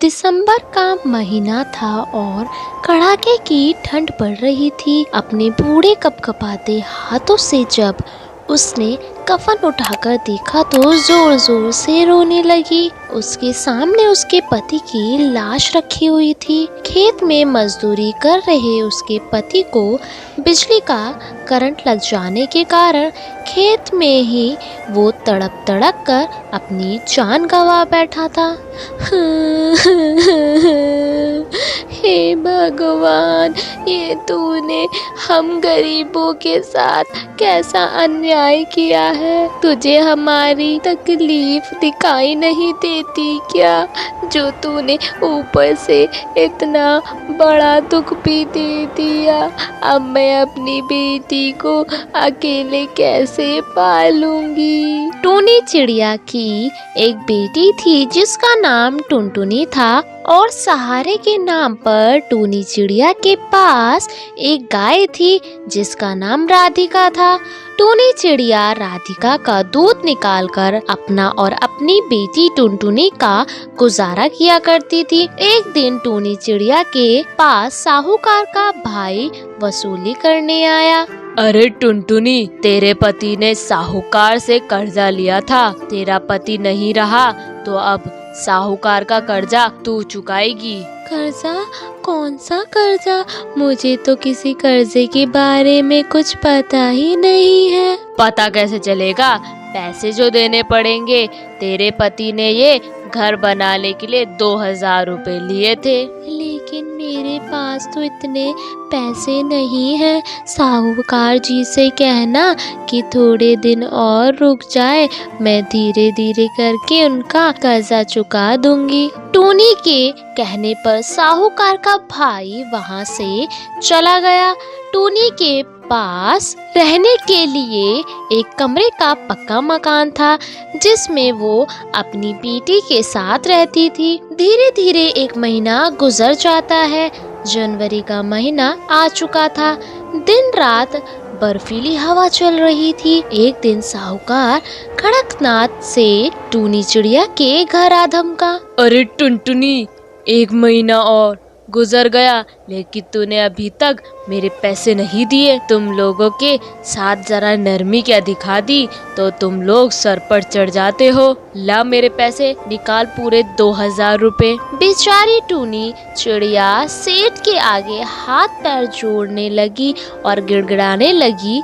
दिसंबर का महीना था और कड़ाके की ठंड पड़ रही थी। अपने बूढ़े कपकपाते हाथों से जब उसने कफन उठाकर देखा तो जोर जोर से रोने लगी। उसके सामने उसके पति की लाश रखी हुई थी। खेत में मजदूरी कर रहे उसके पति को बिजली का करंट लग जाने के कारण खेत में ही वो तड़प तड़प कर अपनी जान गंवा बैठा था। हे भगवान, ये तूने हम गरीबों के साथ कैसा अन्याय किया है। तुझे हमारी तकलीफ दिखाई नहीं देती क्या, जो तूने ऊपर से इतना बड़ा दुख भी दे दिया। अब मैं अपनी बेटी को अकेले कैसे पालूंगी। टूनी चिड़िया की एक बेटी थी जिसका नाम टुनटुनी था और सहारे के नाम पर टूनी चिड़िया के पास एक गाय थी जिसका नाम राधिका था। टूनी चिड़िया राधिका का दूध निकालकर अपना और अपनी बेटी टुनटुनी का गुजारा किया करती थी। एक दिन टूनी चिड़िया के पास साहूकार का भाई वसूली करने आया। अरे टुनटुनी, तेरे पति ने साहूकार से कर्जा लिया था। तेरा पति नहीं रहा तो अब साहूकार का कर्जा तू चुकाएगी। कर्जा? कौन सा कर्जा? मुझे तो किसी कर्जे के बारे में कुछ पता ही नहीं है। पता कैसे चलेगा? पैसे जो देने पड़ेंगे। तेरे पति ने ये घर बनाने के लिए 2000 रुपए लिए थे। लेकिन मेरे पास तो इतने पैसे नहीं हैं। साहूकार जी से कहना कि थोड़े दिन और रुक जाए, मैं धीरे धीरे करके उनका कर्जा चुका दूंगी। टूनी के कहने पर साहूकार का भाई वहां से चला गया। टूनी के पास रहने के लिए एक कमरे का पक्का मकान था जिसमें वो अपनी बेटी के साथ रहती थी। धीरे धीरे एक महीना गुजर जाता है। जनवरी का महीना आ चुका था। दिन रात बर्फीली हवा चल रही थी। एक दिन साहूकार कड़कनाथ से टूनी चिड़िया के घर आ धमका। अरे टुनटुनी, 1 महीना और गुजर गया लेकिन तूने अभी तक मेरे पैसे नहीं दिए। तुम लोगों के साथ जरा नरमी क्या दिखा दी तो तुम लोग सर पर चढ़ जाते हो। ला मेरे पैसे निकाल, पूरे 2000 रुपए। बेचारी टूनी चिड़िया सेठ के आगे हाथ पैर जोड़ने लगी और गिड़गिड़ाने लगी।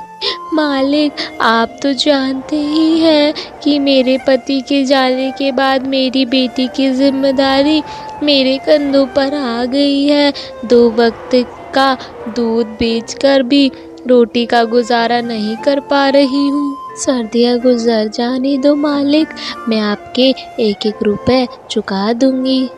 मालिक, आप तो जानते ही हैं कि मेरे पति के जाने के बाद मेरी बेटी की जिम्मेदारी मेरे कंधों पर आ गई है। 2 वक्त का दूध बेचकर भी रोटी का गुजारा नहीं कर पा रही हूँ। सर्दियाँ गुजर जाने दो मालिक, मैं आपके 1-1 रुपए चुका दूंगी।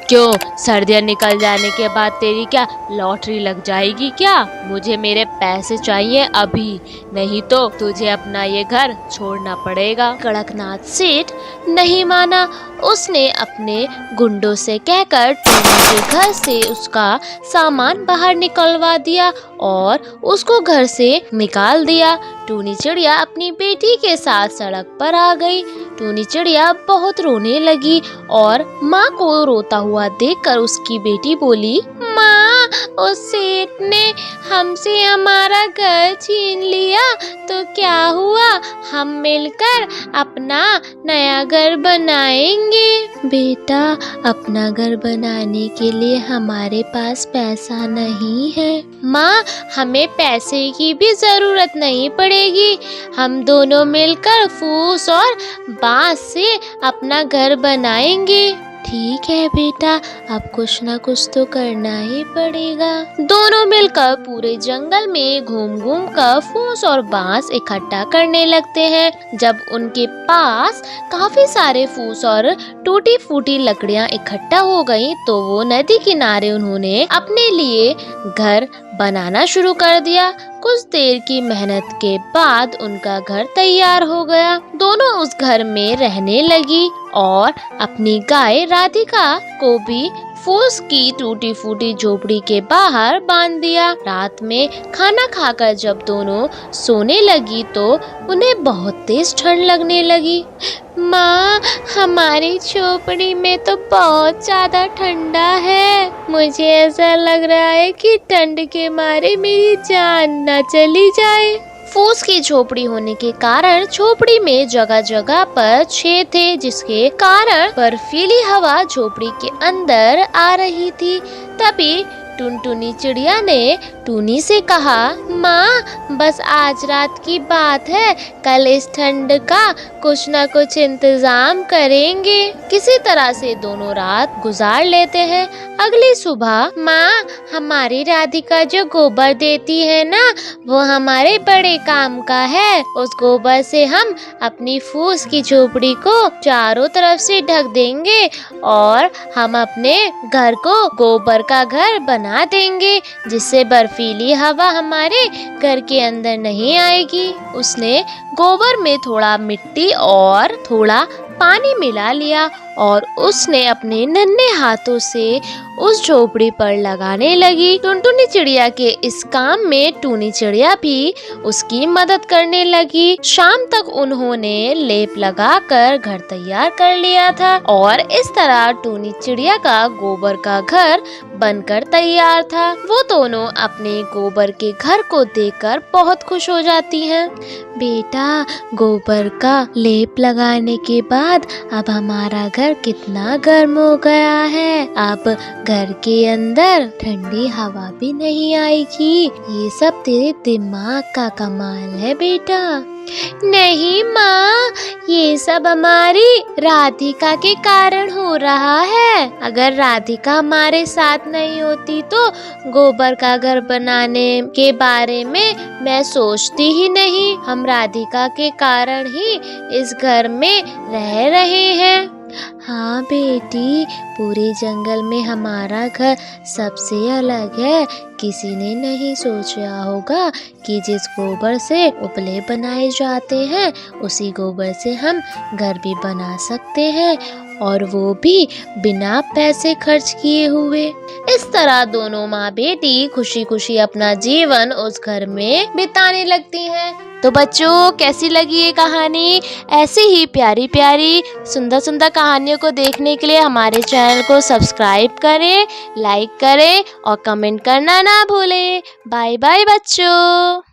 क्यों, सर्दियाँ निकल जाने के बाद तेरी क्या लॉटरी लग जाएगी क्या? मुझे मेरे पैसे चाहिए अभी, नहीं तो तुझे अपना ये घर छोड़ना पड़ेगा। कड़कनाथ सेठ नहीं माना। उसने अपने गुंडों से कहकर टूनी के घर से उसका सामान बाहर निकलवा दिया और उसको घर से निकाल दिया। टूनी चिड़िया अपनी बेटी के साथ सड़क पर आ गई। टूनी चिड़िया बहुत रोने लगी और माँ को रोता हुआ देखकर उसकी बेटी बोली, माँ, उस सेठ ने हमसे हमारा घर छीन लिया तो क्या हुआ, हम मिलकर अपना नया घर बनाएंगे। बेटा, अपना घर बनाने के लिए हमारे पास पैसा नहीं है। माँ, हमें पैसे की भी जरूरत नहीं पड़ेगी। हम दोनों मिलकर फूस और बांस से अपना घर बनाएंगे। ठीक है बेटा, अब कुछ ना कुछ तो करना ही पड़ेगा। दोनों मिलकर पूरे जंगल में घूम घूम कर फूस और बांस इकट्ठा करने लगते हैं। जब उनके पास काफी सारे फूस और टूटी फूटी लकड़ियां इकट्ठा हो गईं, तो वो नदी किनारे उन्होंने अपने लिए घर बनाना शुरू कर दिया। कुछ देर की मेहनत के बाद उनका घर तैयार हो गया। दोनों उस घर में रहने लगी और अपनी गाय राधिका को भी फूस की टूटी फूटी झोपड़ी के बाहर बांध दिया। रात में खाना खाकर जब दोनों सोने लगी तो उन्हें बहुत तेज ठंड लगने लगी। माँ, हमारी झोपड़ी में तो बहुत ज्यादा ठंडा है। मुझे ऐसा लग रहा है कि ठंड के मारे मेरी जान न चली जाए। फूस की झोपड़ी होने के कारण झोपड़ी में जगह जगह पर छेद थे, जिसके कारण बर्फीली हवा झोपड़ी के अंदर आ रही थी। तभी टुनटुनी चिड़िया ने टूनी से कहा, माँ, बस आज रात की बात है, कल इस ठंड का कुछ न कुछ इंतजाम करेंगे। किसी तरह से दोनों रात गुजार लेते हैं। अगली सुबह माँ, हमारी राधिका जो गोबर देती है ना, वो हमारे बड़े काम का है। उस गोबर से हम अपनी फूस की झोपड़ी को चारों तरफ से ढक देंगे और हम अपने घर को गोबर का घर बना देंगे, जिससे बर्फीली हवा हमारे घर के अंदर नहीं आएगी। उसने गोबर में थोड़ा मिट्टी और थोड़ा पानी मिला लिया और उसने अपने नन्हे हाथों से उस झोपड़ी पर लगाने लगी। टुनटुनी चिड़िया के इस काम में टूनी चिड़िया भी उसकी मदद करने लगी। शाम तक उन्होंने लेप लगाकर घर तैयार कर लिया था और इस तरह टूनी चिड़िया का गोबर का घर बनकर तैयार था। वो दोनों अपने गोबर के घर को देखकर बहुत खुश हो जाती हैं। बेटा, गोबर का लेप लगाने के बाद अब हमारा घर कितना गर्म हो गया है। अब घर के अंदर ठंडी हवा भी नहीं आएगी। ये सब तेरे दिमाग का कमाल है बेटा। नहीं माँ, ये सब हमारी राधिका के कारण हो रहा है। अगर राधिका हमारे साथ नहीं होती तो गोबर का घर बनाने के बारे में मैं सोचती ही नहीं। हम राधिका के कारण ही इस घर में रह रहे हैं। हाँ बेटी, पूरे जंगल में हमारा घर सबसे अलग है। किसी ने नहीं सोचा होगा कि जिस गोबर से उपले बनाए जाते हैं उसी गोबर से हम घर भी बना सकते हैं, और वो भी बिना पैसे खर्च किए हुए। इस तरह दोनों माँ बेटी खुशी खुशी अपना जीवन उस घर में बिताने लगती हैं। तो बच्चों, कैसी लगी ये कहानी? ऐसे ही प्यारी प्यारी सुंदर सुंदर कहानियों को देखने के लिए हमारे चैनल को सब्सक्राइब करें, लाइक करें और कमेंट करना ना भूलें। बाय बाय बच्चों।